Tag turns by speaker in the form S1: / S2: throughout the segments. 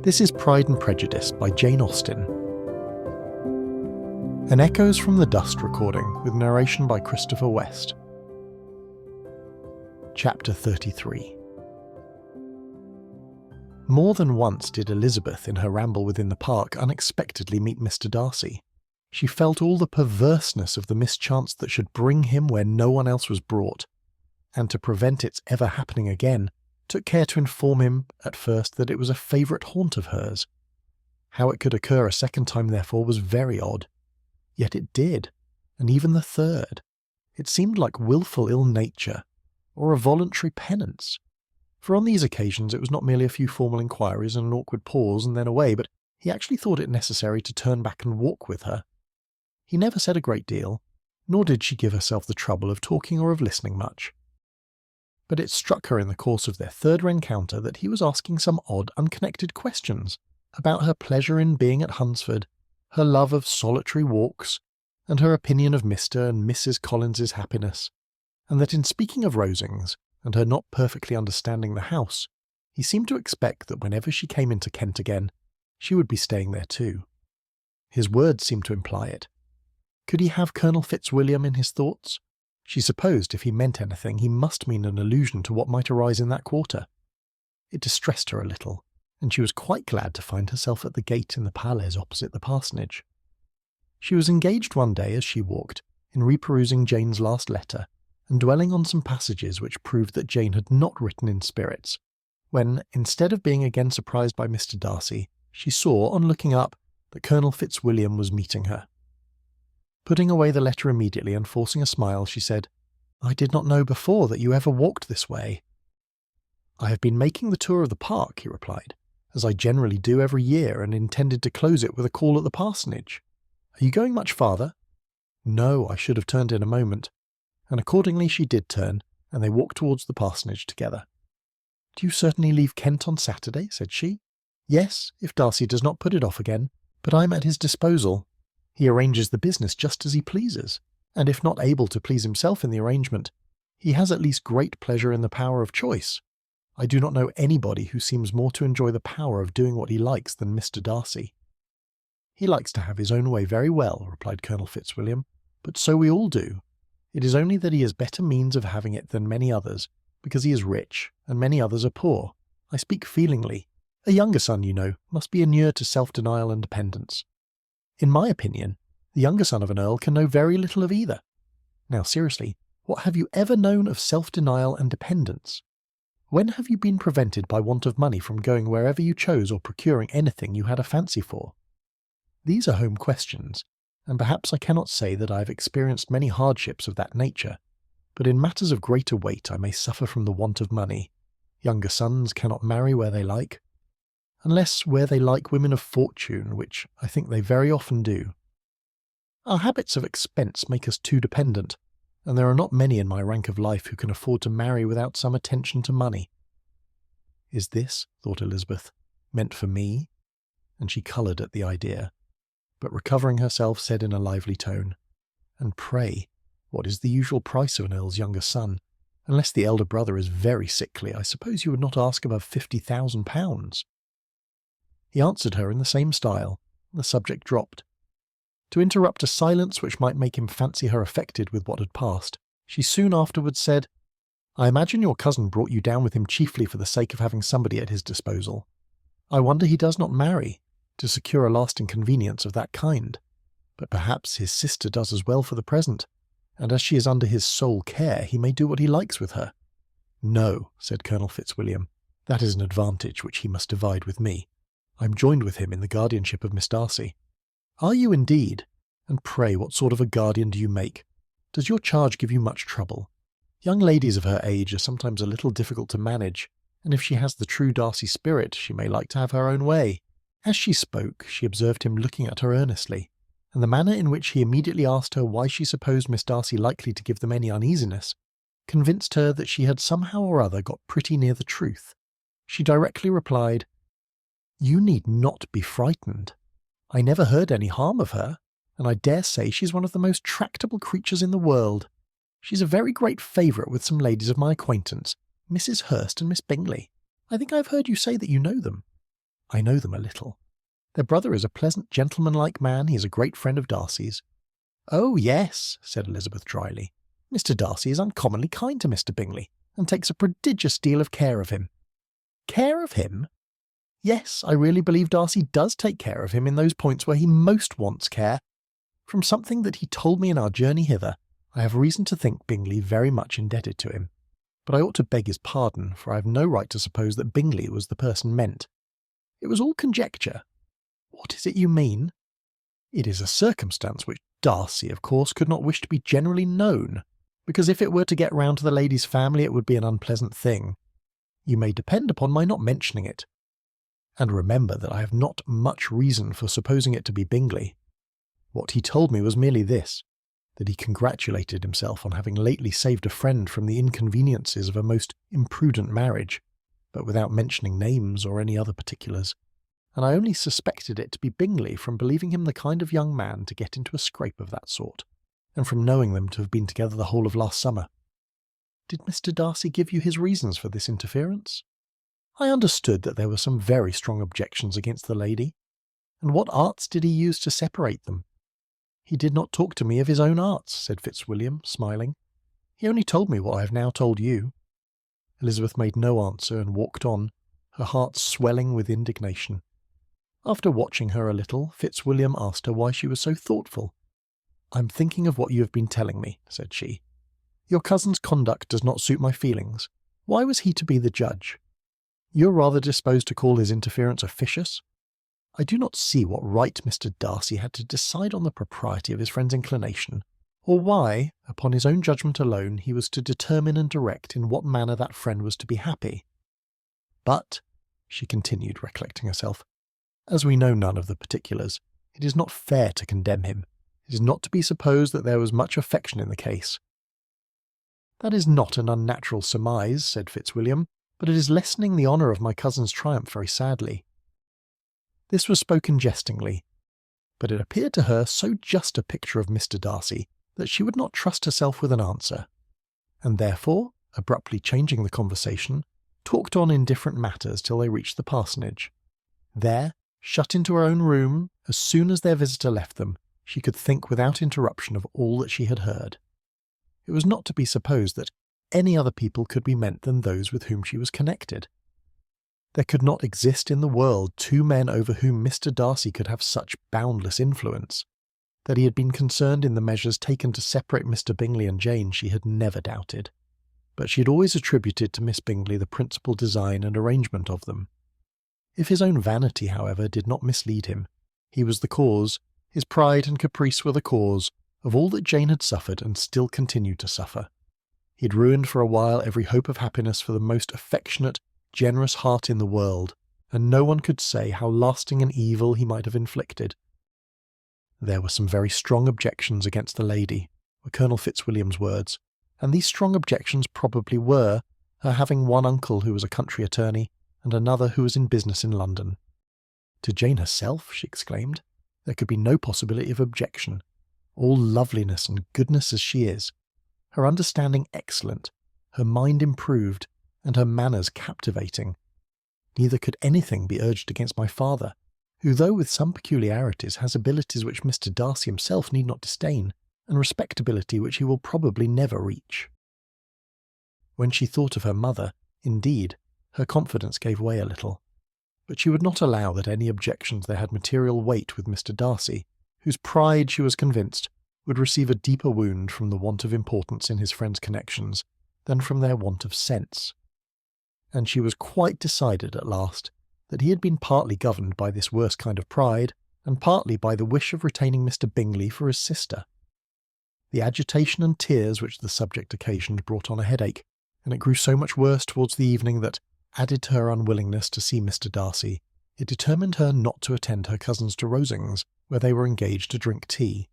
S1: This is Pride and Prejudice by Jane Austen. An Echoes from the Dust recording with narration by Christopher West. Chapter 33. More than once did Elizabeth, in her ramble within the park, unexpectedly meet Mr. Darcy. She felt all the perverseness of the mischance that should bring him where no one else was brought, and to prevent its ever happening again, took care to inform him at first that it was a favourite haunt of hers. How it could occur a second time, therefore, was very odd. Yet it did, and even the third. It seemed like wilful ill-nature, or a voluntary penance. For on these occasions it was not merely a few formal inquiries and an awkward pause and then away, but he actually thought it necessary to turn back and walk with her. He never said a great deal, nor did she give herself the trouble of talking or of listening much. But it struck her in the course of their third rencounter that he was asking some odd, unconnected questions about her pleasure in being at Hunsford, her love of solitary walks, and her opinion of Mr. and Mrs. Collins's happiness, and that in speaking of Rosings, and her not perfectly understanding the house, he seemed to expect that whenever she came into Kent again, she would be staying there too. His words seemed to imply it. Could he have Colonel Fitzwilliam in his thoughts? She supposed if he meant anything, he must mean an allusion to what might arise in that quarter. It distressed her a little, and she was quite glad to find herself at the gate in the Palais opposite the parsonage. She was engaged one day, as she walked, in reperusing Jane's last letter, and dwelling on some passages which proved that Jane had not written in spirits, when, instead of being again surprised by Mr. Darcy, she saw, on looking up, that Colonel Fitzwilliam was meeting her. Putting away the letter immediately and forcing a smile, she said, "I did not know before that you ever walked this way." "I have been making the tour of the park," he replied, "as I generally do every year, and intended to close it with a call at the parsonage. Are you going much farther?" "No, I should have turned in a moment." And accordingly she did turn, and they walked towards the parsonage together. "Do you certainly leave Kent on Saturday?" said she. "Yes, if Darcy does not put it off again, but I am at his disposal. He arranges the business just as he pleases, and if not able to please himself in the arrangement, he has at least great pleasure in the power of choice. I do not know anybody who seems more to enjoy the power of doing what he likes than Mr. Darcy." "He likes to have his own way very well," replied Colonel Fitzwilliam, "but so we all do. It is only that he has better means of having it than many others, because he is rich, and many others are poor. I speak feelingly. A younger son, you know, must be inured to self-denial and dependence. In my opinion, the younger son of an earl can know very little of either. Now seriously, what have you ever known of self-denial and dependence? When have you been prevented by want of money from going wherever you chose or procuring anything you had a fancy for? These are home questions, and perhaps I cannot say that I have experienced many hardships of that nature, but in matters of greater weight I may suffer from the want of money. Younger sons cannot marry where they like, unless where they like women of fortune, which I think they very often do. Our habits of expense make us too dependent, and there are not many in my rank of life who can afford to marry without some attention to money." "Is this," thought Elizabeth, "meant for me?" And she coloured at the idea, but recovering herself said in a lively tone, "And pray, what is the usual price of an earl's younger son? Unless the elder brother is very sickly, I suppose you would not ask above £50,000. He answered her in the same style. The subject dropped. To interrupt a silence which might make him fancy her affected with what had passed, she soon afterwards said, "I imagine your cousin brought you down with him chiefly for the sake of having somebody at his disposal. I wonder he does not marry, to secure a lasting convenience of that kind. But perhaps his sister does as well for the present, and as she is under his sole care, he may do what he likes with her." "No," said Colonel Fitzwilliam, "that is an advantage which he must divide with me. I am joined with him in the guardianship of Miss Darcy." "Are you indeed? And pray what sort of a guardian do you make? Does your charge give you much trouble? Young ladies of her age are sometimes a little difficult to manage, and if she has the true Darcy spirit, she may like to have her own way." As she spoke, she observed him looking at her earnestly, and the manner in which he immediately asked her why she supposed Miss Darcy likely to give them any uneasiness convinced her that she had somehow or other got pretty near the truth. She directly replied, "You need not be frightened. I never heard any harm of her, and I dare say she's one of the most tractable creatures in the world. She's a very great favourite with some ladies of my acquaintance, Mrs. Hurst and Miss Bingley. I think I have heard you say that you know them." I know them a little. Their brother is a pleasant, gentlemanlike man. He is a great friend of Darcy's." "Oh, yes," said Elizabeth dryly. "Mr. Darcy is uncommonly kind to Mr. Bingley, and takes a prodigious deal of care of him." "Care of him?" "Yes, I really believe Darcy does take care of him in those points where he most wants care. From something that he told me in our journey hither, I have reason to think Bingley very much indebted to him. But I ought to beg his pardon, for I have no right to suppose that Bingley was the person meant. It was all conjecture." "What is it you mean?" "It is a circumstance which Darcy, of course, could not wish to be generally known, because if it were to get round to the lady's family it would be an unpleasant thing. You may depend upon my not mentioning it. And remember that I have not much reason for supposing it to be Bingley. What he told me was merely this, that he congratulated himself on having lately saved a friend from the inconveniences of a most imprudent marriage, but without mentioning names or any other particulars, and I only suspected it to be Bingley from believing him the kind of young man to get into a scrape of that sort, and from knowing them to have been together the whole of last summer." "Did Mr. Darcy give you his reasons for this interference?" "I understood that there were some very strong objections against the lady. And what arts did he use to separate them?" "He did not talk to me of his own arts," said Fitzwilliam, smiling. "He only told me what I have now told you." Elizabeth made no answer and walked on, her heart swelling with indignation. After watching her a little, Fitzwilliam asked her why she was so thoughtful. "I'm thinking of what you have been telling me," said she. "Your cousin's conduct does not suit my feelings. Why was he to be the judge? You are rather disposed to call his interference officious. I do not see what right Mr. Darcy had to decide on the propriety of his friend's inclination, or why, upon his own judgment alone, he was to determine and direct in what manner that friend was to be happy. But," she continued, recollecting herself, "as we know none of the particulars, it is not fair to condemn him. It is not to be supposed that there was much affection in the case." "That is not an unnatural surmise," said Fitzwilliam, "but it is lessening the honour of my cousin's triumph very sadly." This was spoken jestingly, but it appeared to her so just a picture of Mr. Darcy that she would not trust herself with an answer, and therefore, abruptly changing the conversation, talked on in different matters till they reached the parsonage. There, shut into her own room, as soon as their visitor left them, she could think without interruption of all that she had heard. It was not to be supposed that any other people could be meant than those with whom she was connected. There could not exist in the world two men over whom Mr. Darcy could have such boundless influence. That he had been concerned in the measures taken to separate Mr. Bingley and Jane she had never doubted, but she had always attributed to Miss Bingley the principal design and arrangement of them. If his own vanity, however, did not mislead him, he was the cause, his pride and caprice were the cause, of all that Jane had suffered and still continued to suffer. He had ruined for a while every hope of happiness for the most affectionate, generous heart in the world, and no one could say how lasting an evil he might have inflicted. There were some very strong objections against the lady, were Colonel Fitzwilliam's words, and these strong objections probably were her having one uncle who was a country attorney, and another who was in business in London. To Jane herself, she exclaimed, there could be no possibility of objection. All loveliness and goodness as she is, her understanding excellent, her mind improved, and her manners captivating. Neither could anything be urged against my father, who, though with some peculiarities, has abilities which Mr. Darcy himself need not disdain, and respectability which he will probably never reach. When she thought of her mother, indeed, her confidence gave way a little, but she would not allow that any objections there had material weight with Mr. Darcy, whose pride, she was convinced, would receive a deeper wound from the want of importance in his friends' connections than from their want of sense. And she was quite decided at last that he had been partly governed by this worse kind of pride, and partly by the wish of retaining Mr. Bingley for his sister. The agitation and tears which the subject occasioned brought on a headache, and it grew so much worse towards the evening that, added to her unwillingness to see Mr. Darcy, it determined her not to attend her cousins to Rosings, where they were engaged to drink tea.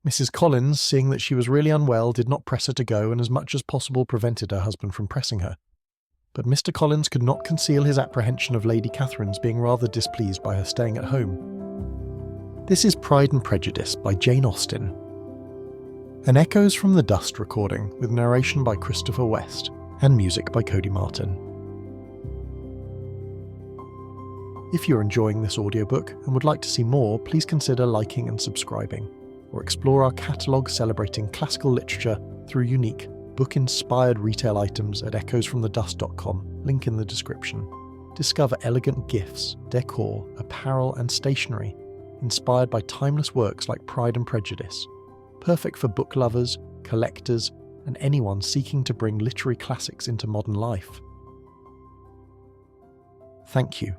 S1: Mrs. Collins, seeing that she was really unwell, did not press her to go, and as much as possible prevented her husband from pressing her. But Mr. Collins could not conceal his apprehension of Lady Catherine's being rather displeased by her staying at home. This is Pride and Prejudice by Jane Austen. An Echoes from the Dust recording with narration by Christopher West and music by Cody Martin. If you're enjoying this audiobook and would like to see more, please consider liking and subscribing, or explore our catalogue celebrating classical literature through unique, book-inspired retail items at echoesfromthedust.com, link in the description. Discover elegant gifts, decor, apparel and stationery inspired by timeless works like Pride and Prejudice, perfect for book lovers, collectors, and anyone seeking to bring literary classics into modern life. Thank you